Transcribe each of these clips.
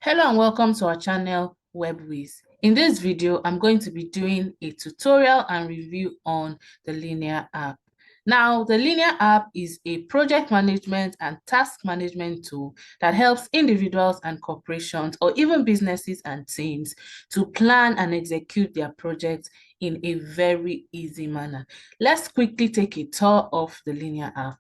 Hello and welcome to our channel WebWiz. In this video, I'm going to be doing a tutorial and review on the Linear app. Now, the Linear app is a project management and task management tool that helps individuals and corporations or even businesses and teams to plan and execute their projects in a very easy manner. Let's quickly take a tour of the Linear app.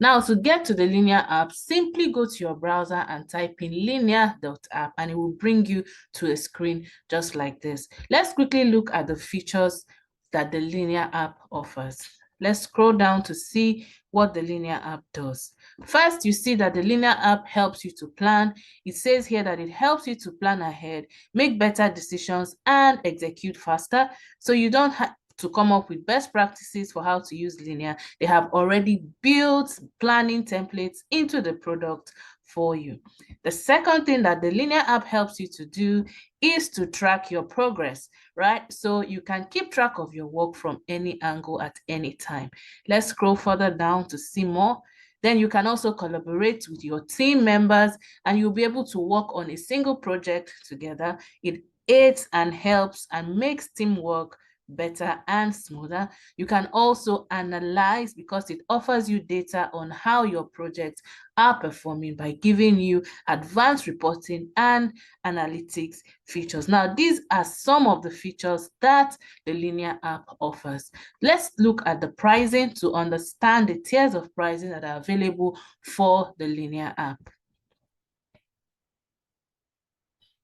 Now, to get to the Linear app, simply go to your browser and type in linear.app and it will bring you to a screen just like this. Let's quickly look at the features that the Linear app offers. Let's scroll down to see what the Linear app does. First, you see that the Linear app helps you to plan. It says here that it helps you to plan ahead, make better decisions, and execute faster. So you don't have to come up with best practices for how to use Linear. They have already built planning templates into the product for you. The second thing that the Linear app helps you to do is to track your progress, right? So you can keep track of your work from any angle at any time. Let's scroll further down to see more. Then you can also collaborate with your team members and you'll be able to work on a single project together. It aids and helps and makes teamwork better and smoother. You can also analyze because it offers you data on how your projects are performing by giving you advanced reporting and analytics features. Now, these are some of the features that the Linear app offers. Let's look at the pricing to understand the tiers of pricing that are available for the Linear app.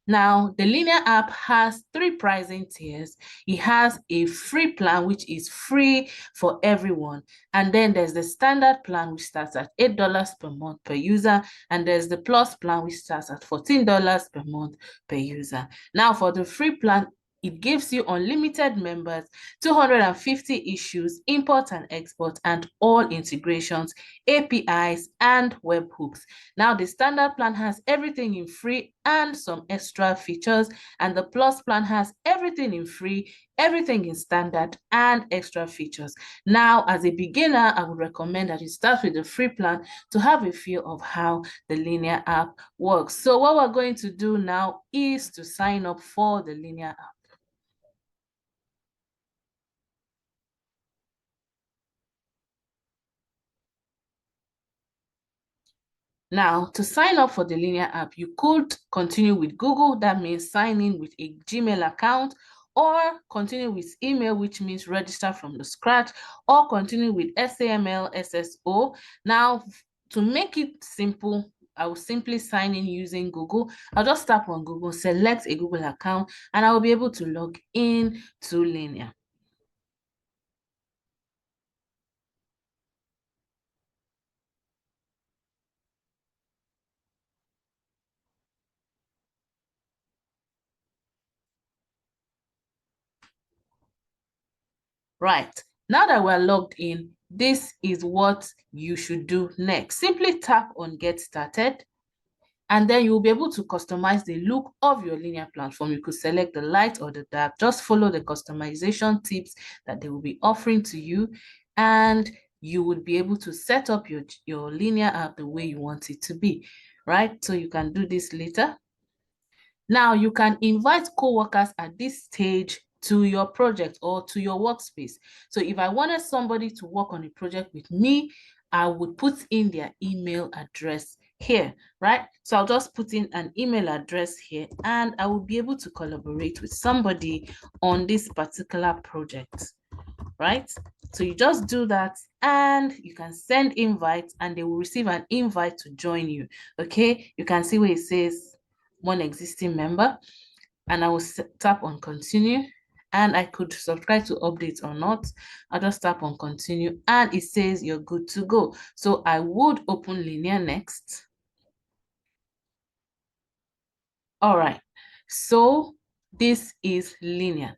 Now, the Linear app has three pricing tiers. It has a free plan, which is free for everyone. And then there's the standard plan, which starts at $8 per month per user. And there's the plus plan, which starts at $14 per month per user. Now, for the free plan, it gives you unlimited members, 250 issues, import and export, and all integrations, APIs, and webhooks. Now, the standard plan has everything in free and some extra features, and the plus plan has everything in free, everything in standard, and extra features. Now, as a beginner, I would recommend that you start with the free plan to have a feel of how the Linear app works. So what we're going to do now is to sign up for the Linear app. Now, to sign up for the Linear app, you could continue with Google. That means sign in with a Gmail account, or continue with email, which means register from the scratch, or continue with SAML SSO. Now, to make it simple, I will simply sign in using Google. I'll just tap on Google, select a Google account, and I will be able to log in to Linear. Right, now that we're logged in, this is what you should do next. Simply tap on Get Started, and then you'll be able to customize the look of your Linear platform. You could select the light or the dark. Just follow the customization tips that they will be offering to you, and you would be able to set up your Linear app the way you want it to be, right? So you can do this later. Now, you can invite co-workers at this stage to your project or to your workspace. So if I wanted somebody to work on a project with me, I would put in their email address here, right? So I'll just put in an email address here and I will be able to collaborate with somebody on this particular project, right? So you just do that and you can send invites and they will receive an invite to join you, okay? You can see where it says one existing member, and I will tap on continue, and I could subscribe to updates or not. I'll just tap on continue and it says you're good to go. So I would open Linear next. All right, so this is Linear.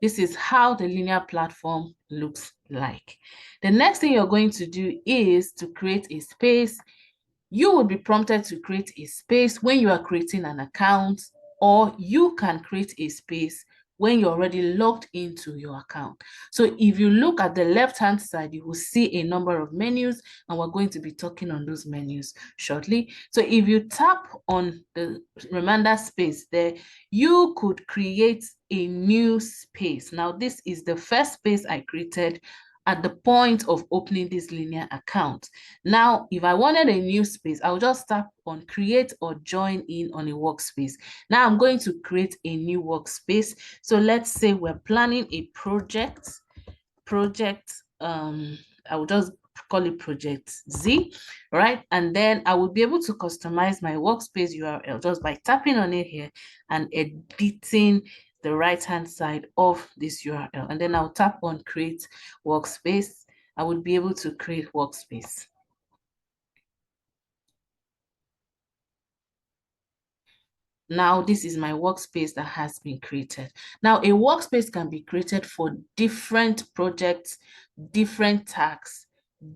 This is how the Linear platform looks like. The next thing you're going to do is to create a space. You will be prompted to create a space when you are creating an account, or you can create a space when you're already logged into your account. So if you look at the left-hand side, you will see a number of menus, and we're going to be talking on those menus shortly. So if you tap on the reminder space there, you could create a new space. Now, this is the first space I created at the point of opening this linear account. Now, if I wanted a new space, I'll just tap on create or join in on a workspace. Now I'm going to create a new workspace. So let's say we're planning a project, I will just call it project Z, right? And then I will be able to customize my workspace URL just by tapping on it here and editing the right-hand side of this URL. And then I'll tap on create workspace. I would be able to create workspace. Now, this is my workspace that has been created. Now, a workspace can be created for different projects, different tasks,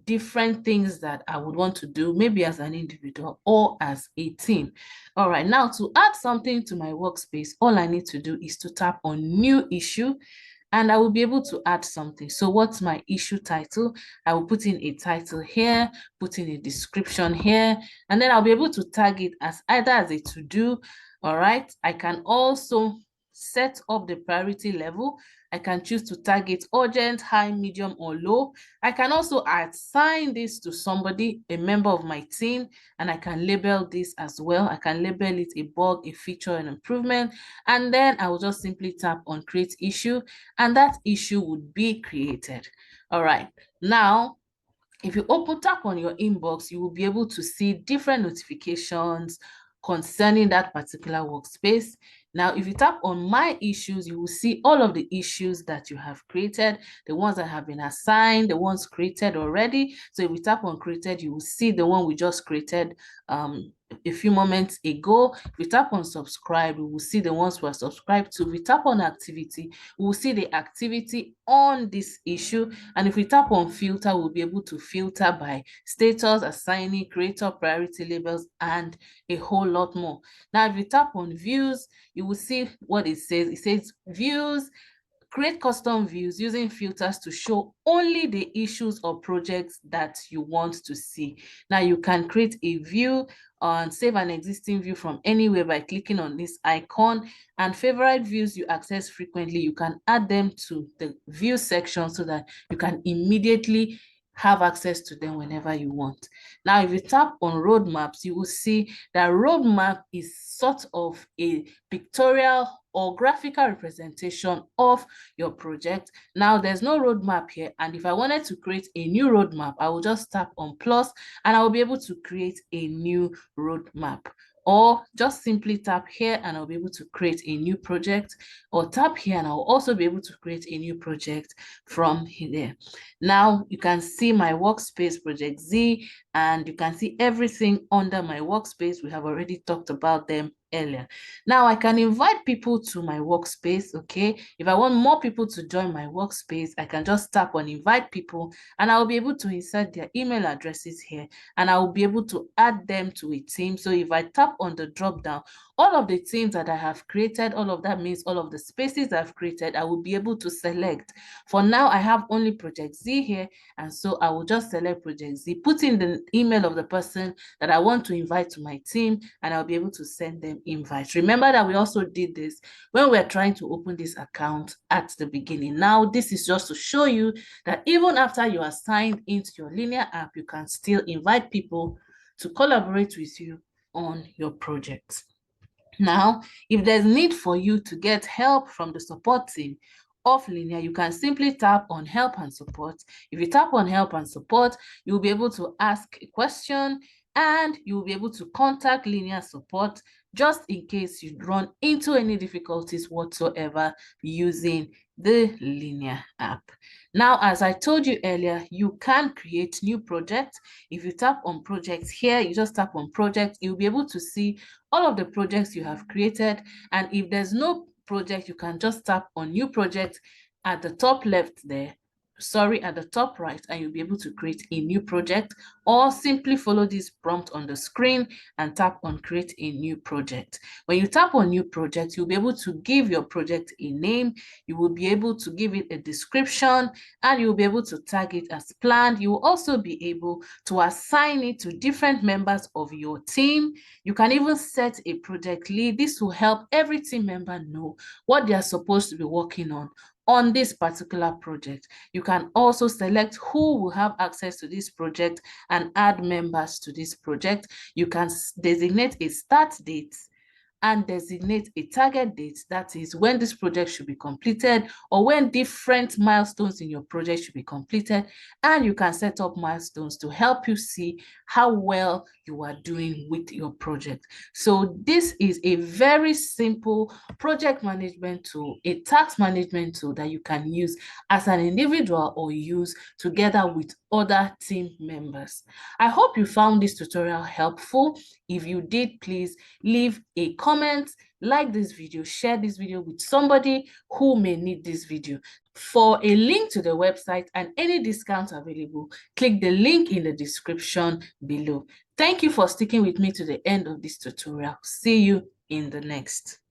different things that I would want to do, maybe as an individual or as a team. All right, now to add something to my workspace, all I need to do is to tap on new issue, and I will be able to add something. So what's my issue title? I will put in a title here, put in a description here, and then I'll be able to tag it as either as a to-do. All right, I can also set up the priority level. I can choose to target urgent, high, medium, or low. I can also assign this to somebody, a member of my team, and I can label this as well. I can label it a bug, a feature, an improvement, and then I will just simply tap on create issue, and that issue would be created. All right, now, if you tap on your inbox, you will be able to see different notifications concerning that particular workspace. Now, if you tap on my issues, you will see all of the issues that you have created, the ones that have been assigned, the ones created already. So if we tap on created, you will see the one we just created a few moments ago. If we tap on subscribe, we will see the ones we are subscribed to. If we tap on activity, we will see the activity on this issue. And if we tap on filter, we'll be able to filter by status, assignee, creator, priority labels, and a whole lot more. Now, if you tap on views, you will see what it says. It says views, create custom views using filters to show only the issues or projects that you want to see. Now, you can create a view and save an existing view from anywhere by clicking on this icon, and favorite views you access frequently, you can add them to the view section so that you can immediately have access to them whenever you want. Now, if you tap on roadmaps, you will see that roadmap is sort of a pictorial or graphical representation of your project. Now, there's no roadmap here, and if I wanted to create a new roadmap, I will just tap on plus, and I will be able to create a new roadmap. Or just simply tap here and I'll be able to create a new project, or tap here and I'll also be able to create a new project from here. Now you can see my workspace project Z, and you can see everything under my workspace. We have already talked about them earlier. Now I can invite people to my workspace, okay? If I want more people to join my workspace, I can just tap on invite people, and I'll be able to insert their email addresses here, and I will be able to add them to a team. So if I tap on the drop down, all of the teams that I have created, all of that means all of the spaces I've created, I will be able to select. For now, I have only Project Z here, and so I will just select Project Z, put in the email of the person that I want to invite to my team, and I'll be able to send them invites. Remember that we also did this when we're trying to open this account at the beginning. Now, this is just to show you that even after you are signed into your linear app, you can still invite people to collaborate with you on your project. Now, if there's need for you to get help from the support team of Linear, you can simply tap on help and support. If you tap on help and support, you'll be able to ask a question, and you'll be able to contact Linear support just in case you run into any difficulties whatsoever using the Linear app. Now, as I told you earlier, you can create new projects. If you tap on projects here, you just tap on project, you'll be able to see all of the projects you have created. And if there's no project, you can just tap on new project at the top left there, at the top right, and you'll be able to create a new project, or simply follow this prompt on the screen and tap on create a new project. When you tap on new project, you'll be able to give your project a name, you will be able to give it a description, and you'll be able to tag it as planned. You will also be able to assign it to different members of your team. You can even set a project lead. This will help every team member know what they are supposed to be working on this particular project. You can also select who will have access to this project and add members to this project. You can designate a start date and designate a target date, that is when this project should be completed or when different milestones in your project should be completed. And you can set up milestones to help you see how well you are doing with your project. So this is a very simple project management tool, a task management tool that you can use as an individual or use together with other team members. I hope you found this tutorial helpful. If you did, please leave a comment, like this video, share this video with somebody who may need this video. For a link to the website and any discounts available, click the link in the description below. Thank you for sticking with me to the end of this tutorial. See you in the next.